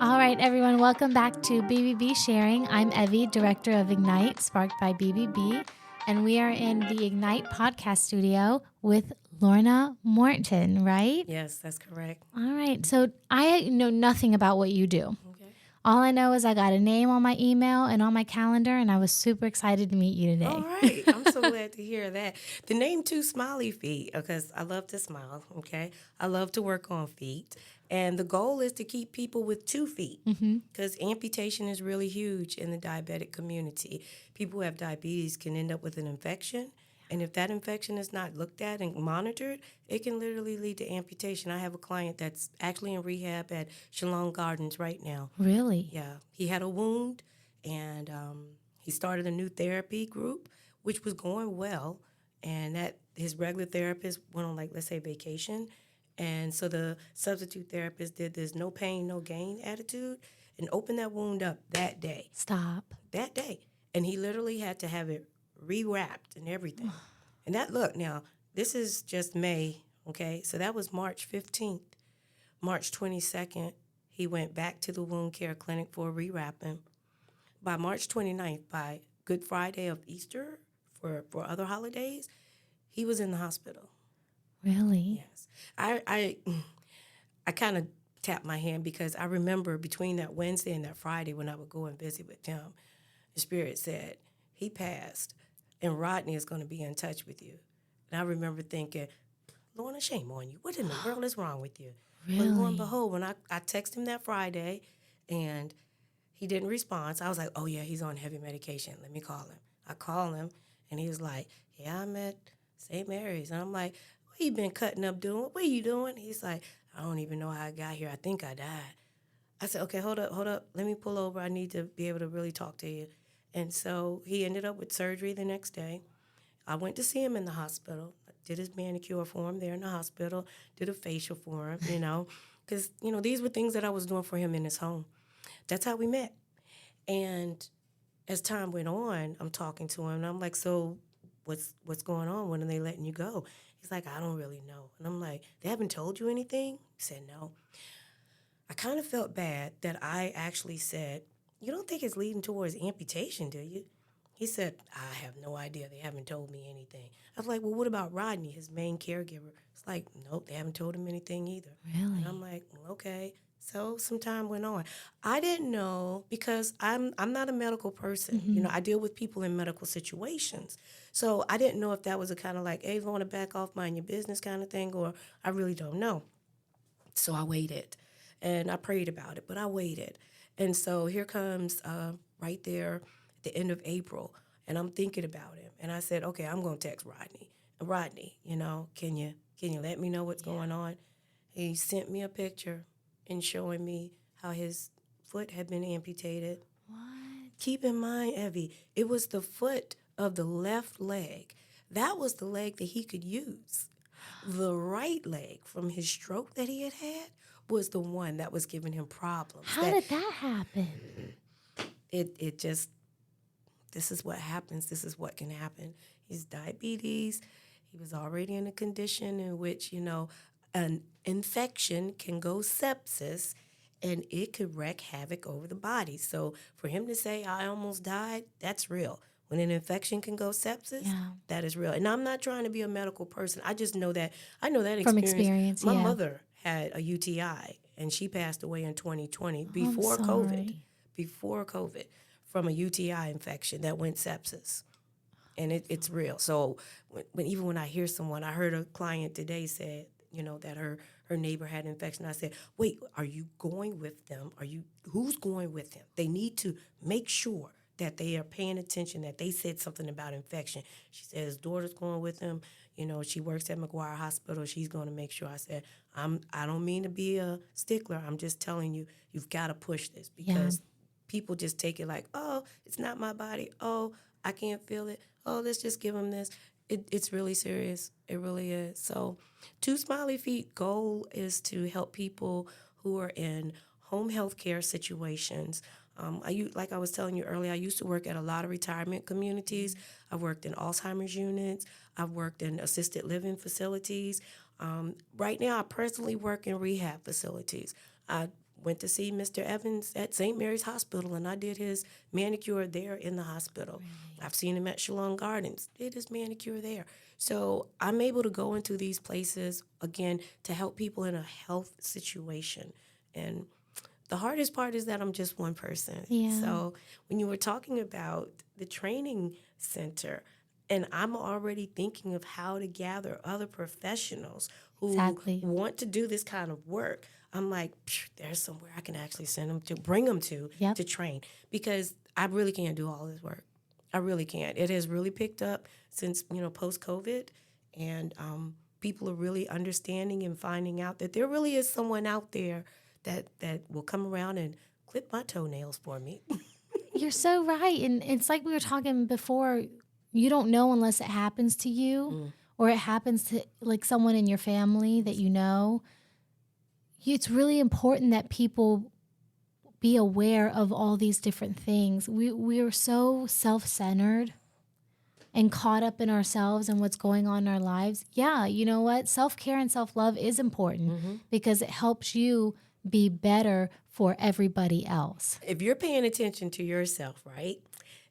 All right, everyone, welcome back to BBB Sharing. I'm Evie, director of Ignite, sparked by BBB, and we are in the Ignite podcast studio with Lorna Morton, right? Yes, that's correct. All right, so I know nothing about what you do. Okay. All I know is I got a name on my email and on my calendar, and I was super excited to meet you All today. right. I'm so glad to hear that. The name 2Smiley feet, because I love to smile, okay? I love to work on feet. And the goal is to keep people with 2 feet because amputation is really huge in the diabetic community. People who have diabetes can end up with an infection. And if that infection is not looked at and monitored, it can literally lead to amputation. I have a client that's actually in rehab at Shalom Gardens right now. Really? Yeah, he had a wound, and he started a new therapy group, which was going well. And that his regular therapist went on, like, let's say, vacation, and so the substitute therapist did this no pain, no gain attitude, and opened that wound up that day. Stop. That day, and he literally had to have it rewrapped and everything. And that look now, this is just May, okay? So that was March 15th. March 22nd, he went back to the wound care clinic for a rewrapping. By March 29th, by Good Friday of Easter, for other holidays, he was in the hospital. Really? Yes. I kind of tapped my hand because I remember between that Wednesday and that Friday when I would go and visit with him, the Spirit said, he passed, and Rodney is going to be in touch with you. And I remember thinking, Lorna, shame on you. What in the world is wrong with you? But lo and Really? behold, when I texted him that Friday and he didn't respond, so I was like, oh, yeah, he's on heavy medication. Let me call him. I call him, and he was like, yeah, I'm at St. Mary's. And I'm like, what you been cutting up doing? What are you doing? He's like, I don't even know how I got here. I think I died. I said, okay, hold up. Let me pull over. I need to be able to really talk to you. And so he ended up with surgery the next day. I went to see him in the hospital. I did his manicure for him there in the hospital, did a facial for him, because, these were things that I was doing for him in his home. That's how we met. And as time went on, I'm talking to him, and I'm like, so what's going on? When are they letting you go? He's like, I don't really know. And I'm like, they haven't told you anything? He said, no. I kind of felt bad that I actually said, you don't think it's leading towards amputation, do you? He said, I have no idea. They haven't told me anything. I was like, well, what about Rodney, his main caregiver? It's like, nope, they haven't told him anything either. Really? And I'm like, well, okay. So some time went on. I didn't know because I'm not a medical person. I deal with people in medical situations. So I didn't know if that was a kind of like, hey, you want to back off, mind your business kind of thing, or I really don't know. So I waited, and I prayed about it, but I waited. And so here comes right there at the end of April, and I'm thinking about him. And I said, okay, I'm going to text Rodney. Rodney, can you let me know what's going on? He sent me a picture and showing me how his foot had been amputated. What? Keep in mind, Evie, it was the foot of the left leg. That was the leg that he could use. The right leg from his stroke that he had was the one that was giving him problems. How did that happen? It just, this is what happens. This is what can happen. He's diabetes. He was already in a condition in which, an infection can go sepsis, and it could wreak havoc over the body. So for him to say, I almost died, that's real. When an infection can go sepsis, that is real. And I'm not trying to be a medical person. I just know that, experience. From experience, My mother had a UTI, and she passed away in 2020 before I'm COVID. sorry. Before COVID, from a UTI infection that went sepsis. And it's real. So even when I hear someone, I heard a client today said, that her neighbor had an infection. I said, wait, are you going with them? Who's going with them? They need to make sure that they are paying attention, that they said something about infection. She said his daughter's going with him. She works at McGuire Hospital. She's going to make sure. I said, I don't mean to be a stickler. I'm just telling you, you've got to push this because people just take it like, oh, it's not my body. Oh, I can't feel it. Oh, let's just give them this. It's really serious. It really is. So 2Smiley Feet goal is to help people who are in home health care situations. Like I was telling you earlier, I used to work at a lot of retirement communities. I've worked in Alzheimer's units. I've worked in assisted living facilities. Right now, I personally work in rehab facilities. went to see Mr. Evans at St. Mary's Hospital, and I did his manicure there in the hospital. Really? I've seen him at Shalom Gardens, did his manicure there. So I'm able to go into these places, again, to help people in a health situation. And the hardest part is that I'm just one person. Yeah. So when you were talking about the training center, and I'm already thinking of how to gather other professionals who want to do this kind of work, I'm like, there's somewhere I can actually send them to, bring them to train, because I really can't do all this work. I really can't. It has really picked up since, post-COVID, and people are really understanding and finding out that there really is someone out there that will come around and clip my toenails for me. You're so right. And it's like we were talking before, you don't know unless it happens to you or it happens to like someone in your family that you know. It's really important that people be aware of all these different things. We are so self-centered and caught up in ourselves and what's going on in our lives. Yeah, you know what? Self-care and self-love is important because it helps you be better for everybody else. If you're paying attention to yourself, right,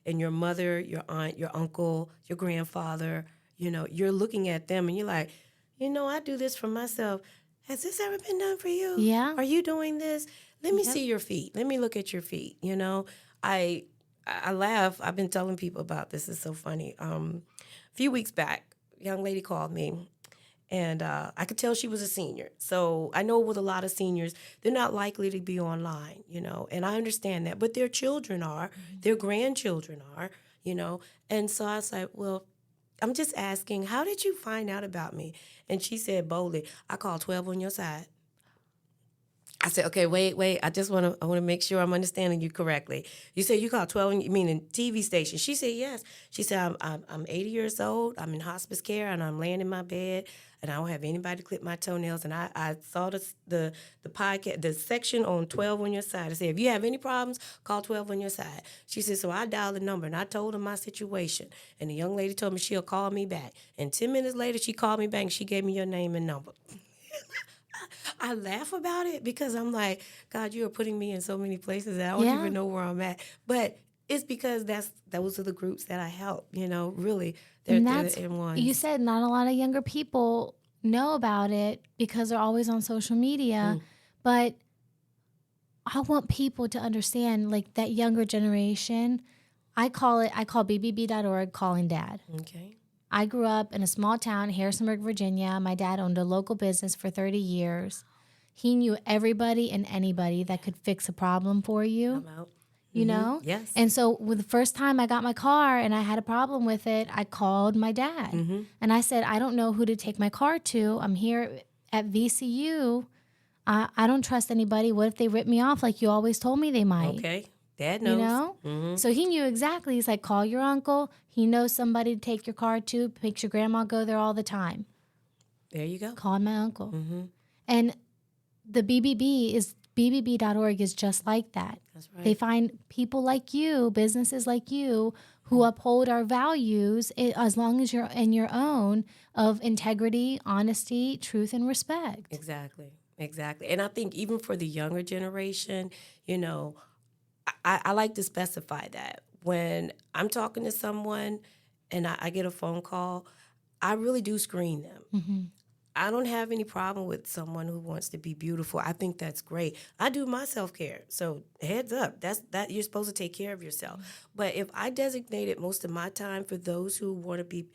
and your mother, your aunt, your uncle, your grandfather, you're looking at them and you're like, I do this for myself. Has this ever been done for you? Yeah. Are you doing this? Let me see your feet. Let me look at your feet. I laugh. I've been telling people about this. It's so funny. A few weeks back, a young lady called me, and I could tell she was a senior. So I know with a lot of seniors, they're not likely to be online, and I understand that. But their children are, their grandchildren are, And so I was like, well, I'm just asking, how did you find out about me? And she said boldly, I called 12 on your side. I said, okay, wait. I want to make sure I'm understanding you correctly. You said you called 12, you mean in TV station? She said, yes. She said, I'm 80 years old. I'm in hospice care, and I'm laying in my bed, and I don't have anybody to clip my toenails. And I saw the podcast, the section on 12 on your side. I said, if you have any problems, call 12 on your side. She said, so I dialed the number, and I told her my situation. And the young lady told me she'll call me back. And 10 minutes later, she called me back, and she gave me your name and number. I laugh about it because I'm like, God, you are putting me in so many places that I don't even know where I'm at. But it's because those are the groups that I help, really. They're in one. You said not a lot of younger people know about it because they're always on social media. But I want people to understand, like, that younger generation. I call BBB.org calling dad. Okay. I grew up in a small town, Harrisonburg, Virginia. My dad owned a local business for 30 years. He knew everybody and anybody that could fix a problem for you. I'm out. You know? Yes. And so with the first time I got my car and I had a problem with it, I called my dad. And I said, I don't know who to take my car to. I'm here at VCU. I don't trust anybody. What if they rip me off like you always told me they might? Okay. Dad knows. So he knew exactly. He's like, call your uncle. He knows somebody to take your car to. Makes your grandma go there all the time. There you go. Call my uncle. And the BBB.org is just like that. That's right. They find people like you, businesses like you, who uphold our values as long as you're in your own of integrity, honesty, truth, and respect. Exactly. And I think even for the younger generation, I like to specify that when I'm talking to someone and I get a phone call, I really do screen them. I don't have any problem with someone who wants to be beautiful. I think that's great. I do my self-care. So heads up, that you're supposed to take care of yourself. But if I designated most of my time for those who want to be,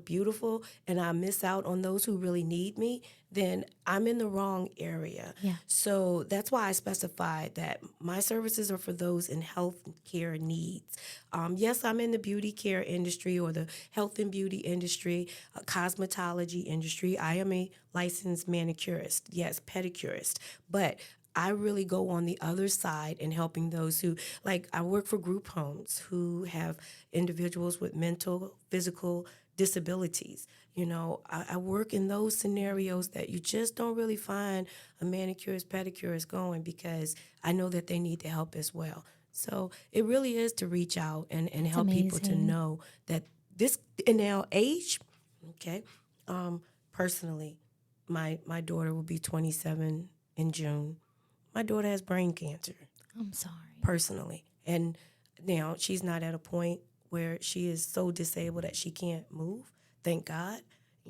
beautiful, and I miss out on those who really need me, then I'm in the wrong area. Yeah. So that's why I specified that my services are for those in health care needs. Yes, I'm in the beauty care industry or the health and beauty industry, cosmetology industry. I am a licensed manicurist, yes, pedicurist, but I really go on the other side in helping those who, like, I work for group homes who have individuals with mental, physical disabilities. I work in those scenarios that you just don't really find a manicurist, pedicurist going, because I know that they need the help as well. So it really is to reach out and help people to know that this, in our age, okay, personally, my daughter will be 27 in June. My daughter has brain cancer. I'm sorry. Personally. And now she's not at a point where she is so disabled that she can't move. Thank God.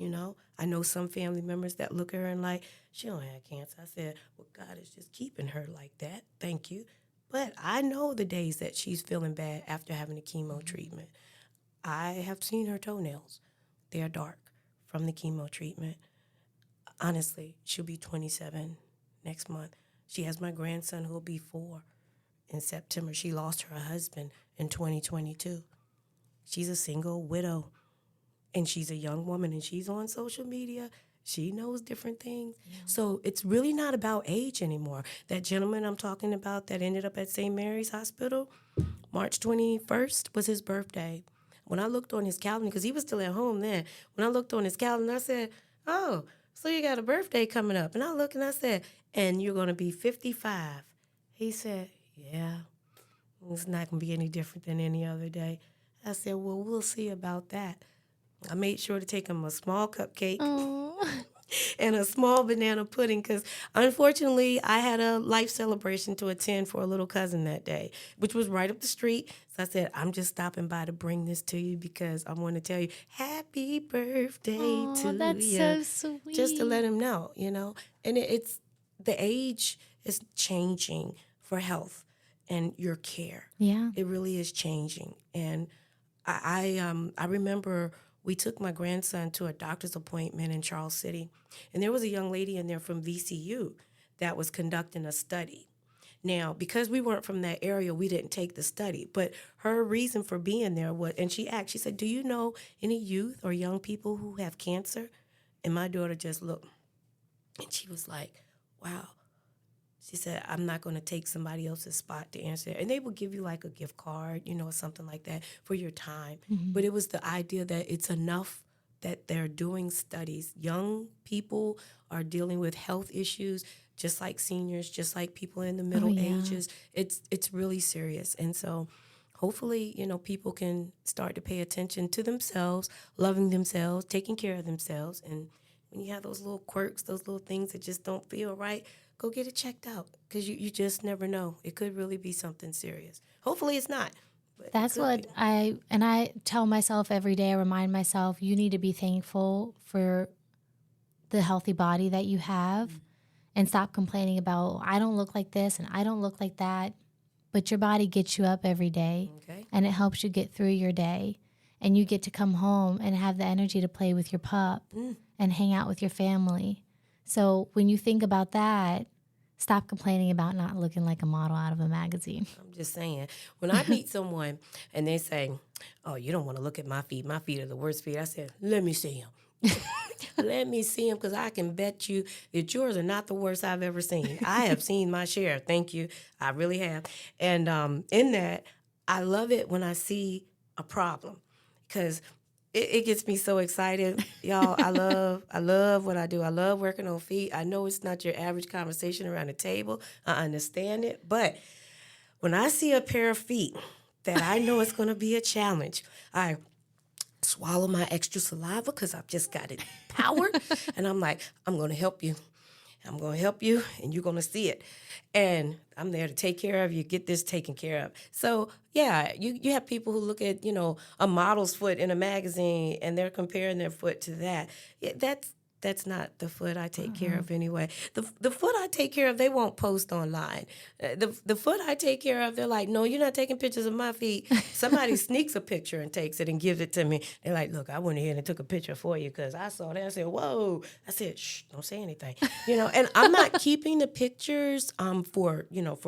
I know some family members that look at her and like, she don't have cancer. I said, well, God is just keeping her like that. Thank you. But I know the days that she's feeling bad after having the chemo treatment. I have seen her toenails. They are dark from the chemo treatment. Honestly, she'll be 27 next month. She has my grandson who'll be 4 in September. She lost her husband in 2022. She's a single widow, and she's a young woman, and she's on social media. She knows different things. Yeah. So it's really not about age anymore. That gentleman I'm talking about that ended up at St. Mary's Hospital, March 21st was his birthday. When I looked on his calendar, because he was still at home then, when I looked on his calendar, I said, oh, so you got a birthday coming up. And I looked and I said, and you're going to be 55. He said, yeah, it's not going to be any different than any other day. I said, well, we'll see about that. I made sure to take him a small cupcake and a small banana pudding because, unfortunately, I had a life celebration to attend for a little cousin that day, which was right up the street. So I said, I'm just stopping by to bring this to you because I want to tell you, happy birthday to that's you. so sweet. Just to let him know, And it's the age is changing for health and your care. Yeah. It really is changing. And I remember we took my grandson to a doctor's appointment in Charles City, and there was a young lady in there from VCU that was conducting a study. Now, because we weren't from that area, we didn't take the study, but her reason for being there was, and she said, do you know any youth or young people who have cancer? And my daughter just looked, and she was like, wow. She said, I'm not going to take somebody else's spot to answer. And they will give you like a gift card, or something like that for your time. Mm-hmm. But it was the idea that it's enough that they're doing studies. Young people are dealing with health issues, just like seniors, just like people in the middle ages. It's really serious. And so hopefully, people can start to pay attention to themselves, loving themselves, taking care of themselves. And when you have those little quirks, those little things that just don't feel right, go get it checked out because you just never know. It could really be something serious. Hopefully it's not. But that's what I tell myself every day. I remind myself, you need to be thankful for the healthy body that you have and stop complaining about, I don't look like this and I don't look like that. But your body gets you up every day and it helps you get through your day. And you get to come home and have the energy to play with your pup and hang out with your family. So when you think about that, stop complaining about not looking like a model out of a magazine. I'm just saying, when I meet someone and they say, oh, you don't want to look at my feet are the worst feet. I said, let me see them. Let me see them because I can bet you that yours are not the worst I've ever seen. I have seen my share. Thank you. I really have. And in that, I love it when I see a problem because it gets me so excited. Y'all, I love what I do. I love working on feet. I know it's not your average conversation around the table. I understand it. But when I see a pair of feet that I know it's going to be a challenge, I swallow my extra saliva because I've just got it powered. And I'm like, I'm going to help you. I'm going to help you, and you're going to see it. And I'm there to take care of you, get this taken care of. So, yeah, you have people who look at, a model's foot in a magazine, and they're comparing their foot to that. Yeah, that's not the foot I take care of anyway. The foot I take care of, they won't post online. The foot I take care of, they're like, no, you're not taking pictures of my feet. Somebody sneaks a picture and takes it and gives it to me. They're like, look, I went ahead and took a picture for you because I saw that. I said, whoa. I said, shh, don't say anything. And I'm not keeping the pictures for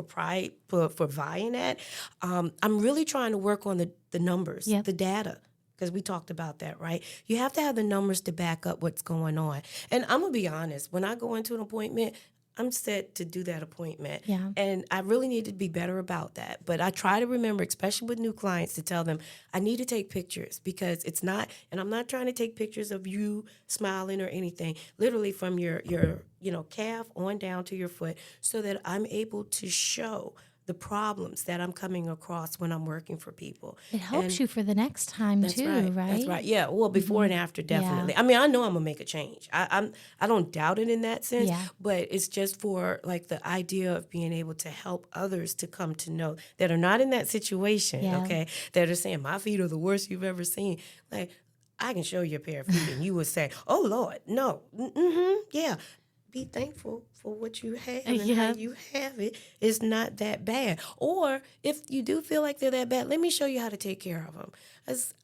pride, for vying at. I'm really trying to work on the numbers, the data. Because we talked about that, right? You have to have the numbers to back up what's going on. And I'm going to be honest. When I go into an appointment, I'm set to do that appointment. Yeah. And I really need to be better about that. But I try to remember, especially with new clients, to tell them, I need to take pictures because it's not, and I'm not trying to take pictures of you smiling or anything, literally from your calf on down to your foot so that I'm able to show the problems that I'm coming across when I'm working for people. It helps you for the next time That's too, right. That's right. right? Yeah. Well, before and after, definitely. I mean, I know I'm gonna make a change. I don't doubt it in that sense. Yeah. But it's just for like the idea of being able to help others to come to know that are not in that situation. Yeah. Okay, that are saying my feet are the worst you've ever seen. Like, I can show you a pair of feet, and you would say, "Oh Lord, no, yeah." Be thankful for what you have and how you have it. It's not that bad. Or if you do feel like they're that bad, let me show you how to take care of them.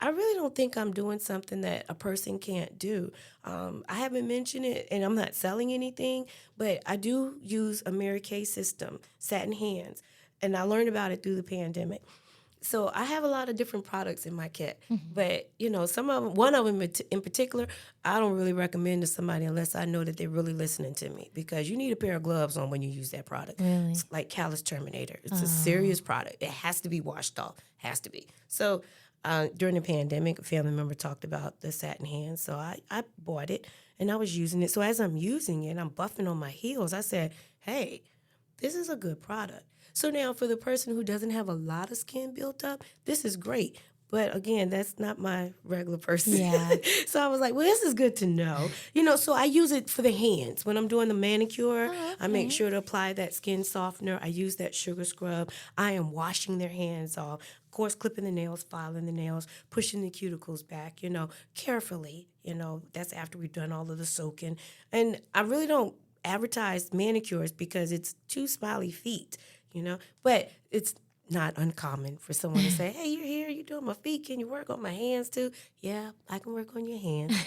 I really don't think I'm doing something that a person can't do. I haven't mentioned it, and I'm not selling anything, but I do use a Mary Kay system, satin hands, and I learned about it through the pandemic. So I have a lot of different products in my kit, but some of them, one of them in particular, I don't really recommend to somebody unless I know that they're really listening to me, because you need a pair of gloves on when you use that product. Really? It's like Callus Terminator. It's a serious product. It has to be washed off. Has to be. So during the pandemic, a family member talked about the satin hands, so I bought it and I was using it. So as I'm using it, I'm buffing on my heels. I said, hey, this is a good product. So now for the person who doesn't have a lot of skin built up, this is great. But again, that's not my regular person. Yeah. So I was like, well, this is good to know. So I use it for the hands. When I'm doing the manicure, I make sure to apply that skin softener. I use that sugar scrub. I am washing their hands off. Of course, clipping the nails, filing the nails, pushing the cuticles back, carefully. That's after we've done all of the soaking. And I really don't advertise manicures because it's 2Smiley feet, but it's not uncommon for someone to say, hey, you're here, you're doing my feet, can you work on my hands too? Yeah, I can work on your hands.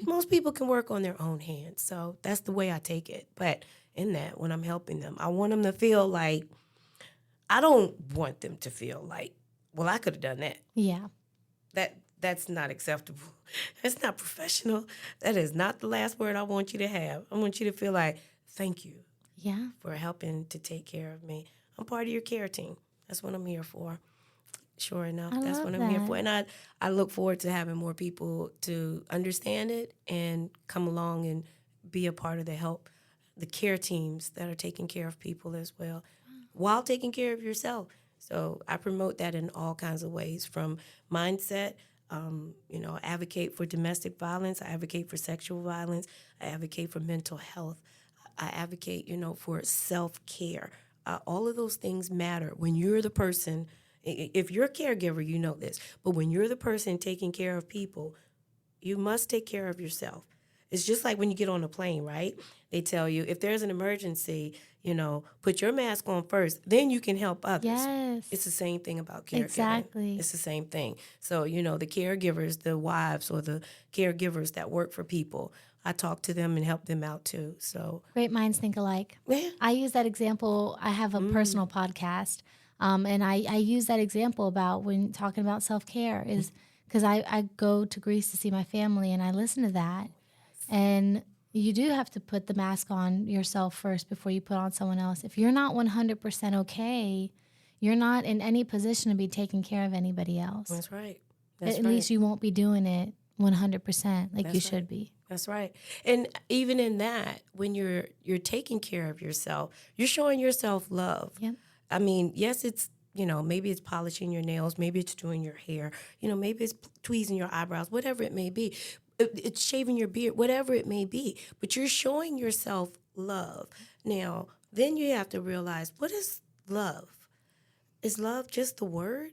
Most people can work on their own hands, so that's the way I take it. But in that, when I'm helping them, I want them to feel like, I don't want them to feel like, well, I could have done that. Yeah. That's not acceptable. That's not professional. That is not the last word I want you to have. I want you to feel like, thank you for helping to take care of me. I'm part of your care team. That's what I'm here for. Sure enough, that's what I'm here for. And I look forward to having more people to understand it and come along and be a part of the care teams that are taking care of people as well, while taking care of yourself. So I promote that in all kinds of ways, from mindset. I advocate for domestic violence. I advocate for sexual violence. I advocate for mental health. I advocate, for self-care. All of those things matter when you're the person. If you're a caregiver, you know this. But when you're the person taking care of people, you must take care of yourself. It's just like when you get on a plane, right? They tell you, if there's an emergency, put your mask on first, then you can help others. Yes. It's the same thing about caregiving. Exactly. It's the same thing. So, the caregivers, the wives or the caregivers that work for people, I talk to them and help them out too. So great minds think alike. Yeah. I use that example. I have a personal podcast, and I use that example about when talking about self-care is because I go to Greece to see my family and I listen to that. And you do have to put the mask on yourself first before you put on someone else. If you're not 100% okay, you're not in any position to be taking care of anybody else. That's right. At least you won't be doing it 100% like you should be. That's right. And even in that, when you're taking care of yourself, you're showing yourself love. Yep. I mean, yes, it's, maybe it's polishing your nails, maybe it's doing your hair, maybe it's tweezing your eyebrows, whatever it may be. It's shaving your beard, whatever it may be. But you're showing yourself love. Now, then you have to realize, what is love? Is love just the word?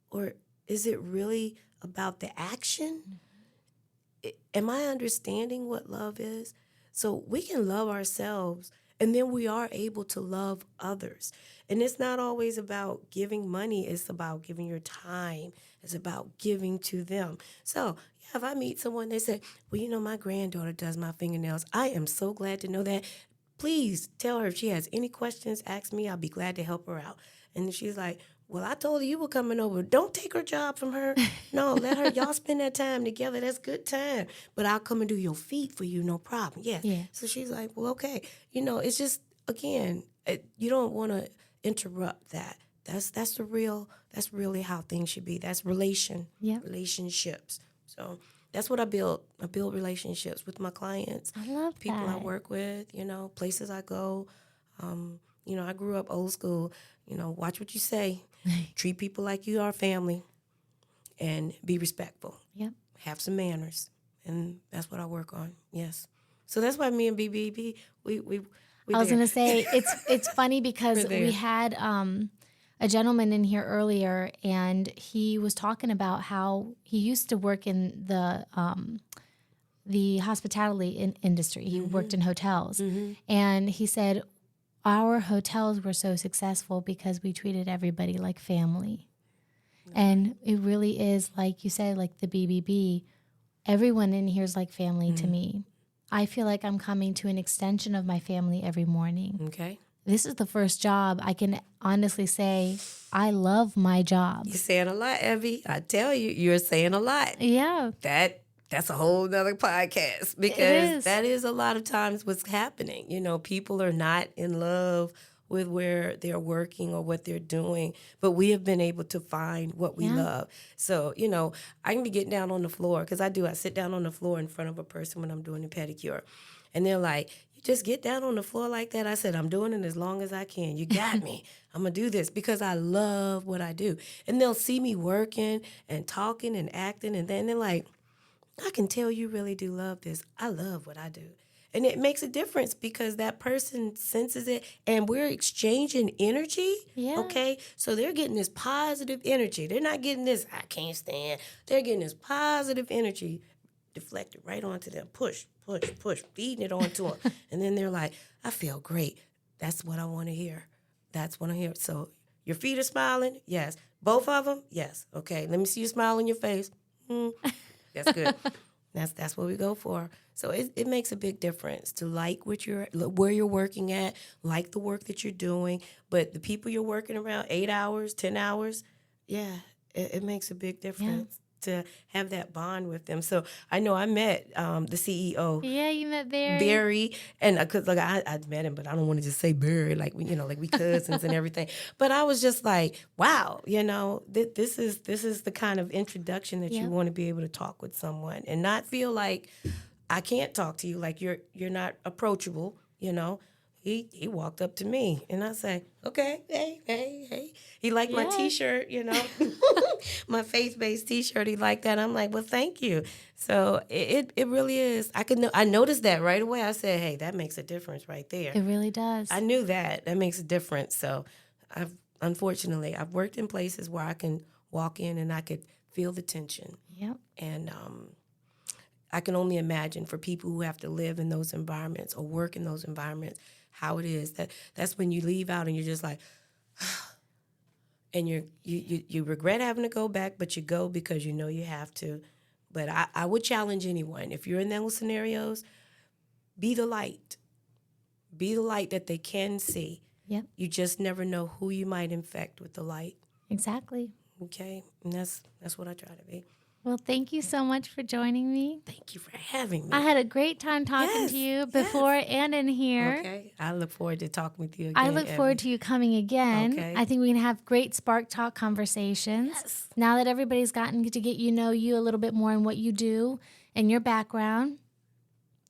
Or is it really about the action? Am I understanding what love is? So we can love ourselves, and then we are able to love others. And it's not always about giving money. It's about giving your time. It's about giving to them. So, if I meet someone, they say, well, my granddaughter does my fingernails. I am so glad to know that. Please tell her if she has any questions, ask me. I'll be glad to help her out. And she's like, well, I told her you were coming over. Don't take her job from her. No, let her, y'all spend that time together. That's good time. But I'll come and do your feet for you, no problem. Yeah. So she's like, well, okay. It's just, again, you don't want to interrupt that. That's really how things should be. That's relationships. So that's what I build. I build relationships with my clients. I love people that. I work with, places I go. I grew up old school. Watch what you say. Treat people like you are family, and be respectful. Yep. Have some manners, and that's what I work on. Yes. So that's why me and BBB, we I was going to say, it's funny because we had a gentleman in here earlier, and he was talking about how he used to work in the hospitality industry. He worked in hotels. And he said, our hotels were so successful because we treated everybody like family. And it really is, like you said, like the BBB, everyone in here is like family to me. I feel like I'm coming to an extension of my family every morning. Okay. This is the first job I can honestly say I love my job. You're saying a lot, Evie. I tell you, you're saying a lot. Yeah. That's a whole nother podcast, because that is a lot of times what's happening. People are not in love with where they're working or what they're doing, but we have been able to find what we love. So, I can be getting down on the floor, because I sit down on the floor in front of a person when I'm doing a pedicure, and they're like, you just get down on the floor like that? I said, I'm doing it as long as I can. You got me. I'm going to do this because I love what I do. And they'll see me working and talking and acting, and then they're like, I can tell you really do love this. I love what I do. And it makes a difference because that person senses it, and we're exchanging energy, okay? So they're getting this positive energy. They're not getting this, I can't stand. They're getting this positive energy deflected right onto them. Push, feeding it onto them. And then they're like, I feel great. That's what I want to hear. That's what I hear. So your feet are smiling? Yes. Both of them? Yes. Okay, let me see you smile on your face. That's good. That's what we go for. So it makes a big difference to like where you're working at, like the work that you're doing. But the people you're working around, 8 hours, 10 hours, it makes a big difference to have that bond with them. So I know I met the CEO. Yeah, you met Barry. Barry, and because I met him, but I don't want to just say Barry, like we cousins and everything. But I was just like, wow, this is the kind of introduction that you want to be able to talk with someone and not feel like I can't talk to you, like you're not approachable. He walked up to me, and I say, okay, hey. He liked my T-shirt, my faith-based T-shirt. He liked that. I'm like, well, thank you. So it really is. I noticed that right away. I said, hey, that makes a difference right there. It really does. I knew that makes a difference. So I've worked in places where I can walk in and I could feel the tension. Yep. And I can only imagine for people who have to live in those environments or work in those environments, how it is. That's when you leave out and you're just like, and you regret having to go back, but you go because you know you have to. But I would challenge anyone, if you're in those scenarios, be the light. Be the light that they can see. Yep. You just never know who you might infect with the light. Exactly. Okay? And that's what I try to be. Well, thank you so much for joining me. Thank you for having me. I had a great time talking to you before and in here. Okay. I look forward to talking with you again. I look forward to you coming again. Okay. I think we can have great Spark Talk conversations. Yes. Now that everybody's gotten to get you a little bit more and what you do and your background.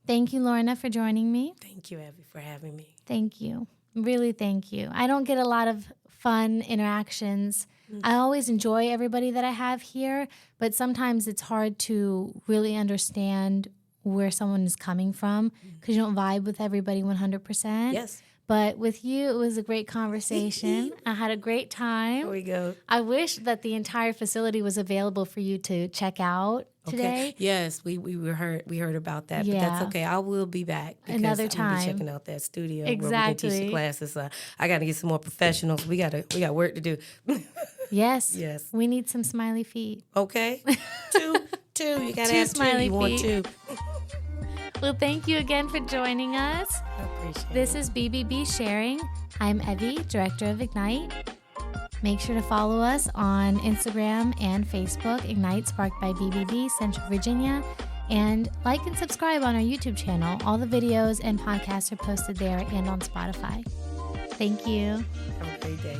Thank you, Lorna, for joining me. Thank you, Evie, for having me. Thank you. Really, thank you. I don't get a lot of fun interactions. I always enjoy everybody that I have here, but sometimes it's hard to really understand where someone is coming from because you don't vibe with everybody 100%. Yes. But with you, it was a great conversation. I had a great time. Here we go. I wish that the entire facility was available for you to check out today. Okay. Yes, we heard about that, but that's okay. I will be back because Another time. I'm gonna be checking out that studio where we Exactly. can teach the classes. I got to get some more professionals. We got work to do. Yes. Yes. We need some smiley feet. Okay. Two. You got to have two. smiley You want feet. two. Well, thank you again for joining us. I appreciate This is BBB Sharing. I'm Evie, Director of Ignite. Make sure to follow us on Instagram and Facebook, Ignite Sparked by BBB, Central Virginia. And like and subscribe on our YouTube channel. All the videos and podcasts are posted there and on Spotify. Thank you. Have a great day.